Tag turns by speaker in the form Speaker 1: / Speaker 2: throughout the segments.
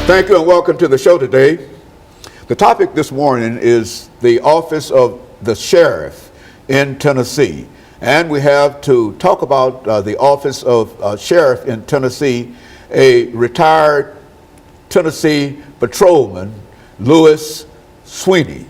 Speaker 1: Thank you and welcome to the show today. The topic this morning is the office of the sheriff in Tennessee. And we have to talk about the office of sheriff in Tennessee, a retired Tennessee patrolman, Louis Sweeney.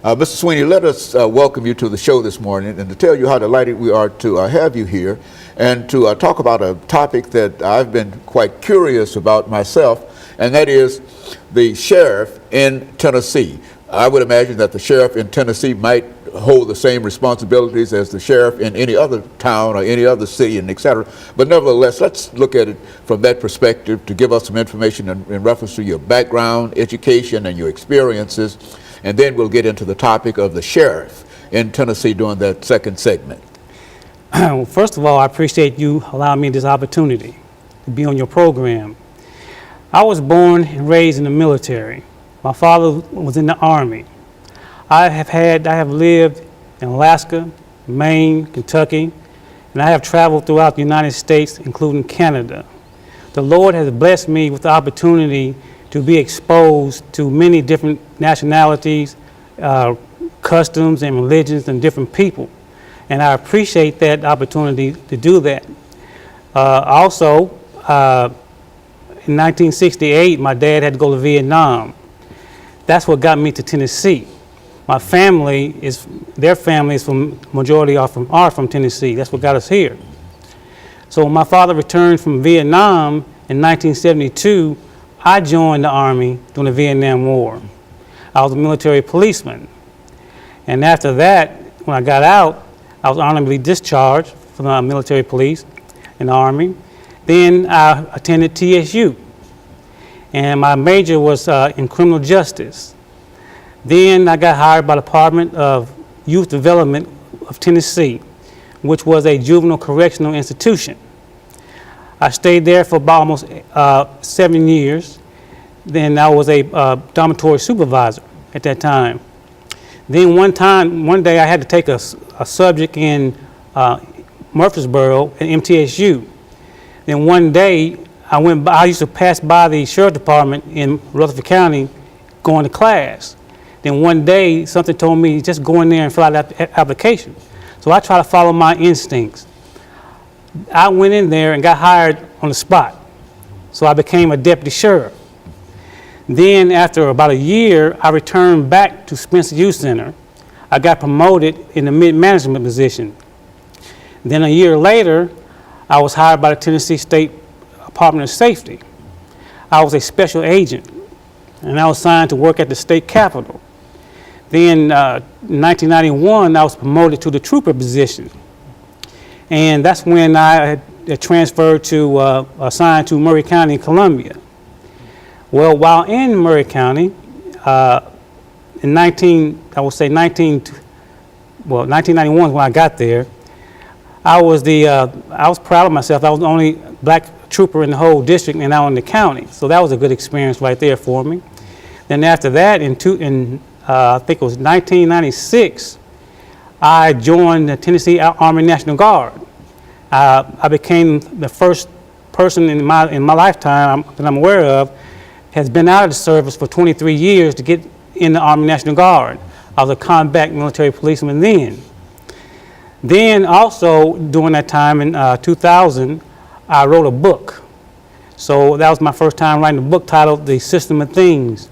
Speaker 1: Mr. Sweeney, let us welcome you to the show this morning and to tell you how delighted we are to have you here and to talk about a topic that I've been quite curious about myself, and that is the sheriff in Tennessee. I would imagine that the sheriff in Tennessee might hold the same responsibilities as the sheriff in any other town or any other city, and et cetera. But nevertheless, let's look at it from that perspective to give us some information in reference to your background, education, and your experiences. And then we'll get into the topic of the sheriff in Tennessee during that second segment.
Speaker 2: Well, first of all, I appreciate you allowing me this opportunity to be on your program. I was born and raised in the military. My father was in the Army. I have lived in Alaska, Maine, Kentucky, and I have traveled throughout the United States, including Canada. The Lord has blessed me with the opportunity to be exposed to many different nationalities, customs and religions and different people. And I appreciate that opportunity to do that. Also, in 1968, my dad had to go to Vietnam. That's what got me to Tennessee. My family their family is majority are from Tennessee. That's what got us here. So when my father returned from Vietnam in 1972, I joined the Army during the Vietnam War. I was a military policeman. And after that, when I got out, I was honorably discharged from the military police in the Army. Then I attended TSU. And my major was in criminal justice. Then I got hired by the Department of Youth Development of Tennessee, which was a juvenile correctional institution. I stayed there for about almost 7 years. Then I was a dormitory supervisor at that time. Then one day I had to take a subject in Murfreesboro at MTSU. Then one day I used to pass by the sheriff department in Rutherford County going to class. Then one day something told me just go in there and fill out that application. So I tried to follow my instincts. I went in there and got hired on the spot. So I became a deputy sheriff. Then after about a year, I returned back to Spencer Youth Center. I got promoted in the mid-management position. Then a year later, I was hired by the Tennessee State Department of Safety. I was a special agent, and I was assigned to work at the state capitol. Then in 1991, I was promoted to the trooper position. And that's when I had transferred to, assigned to Murray County, Columbia. Well, while in Murray County, in 1991 when I got there, I was proud of myself. I was the only black trooper in the whole district and out in the county. So that was a good experience right there for me. Then after that, I think it was 1996, I joined the Tennessee Army National Guard. I became the first person in my lifetime that I'm aware of has been out of the service for 23 years to get in the Army National Guard. I was a combat military policeman then. Then also during that time in 2000, I wrote a book. So that was my first time writing a book titled The System of Things.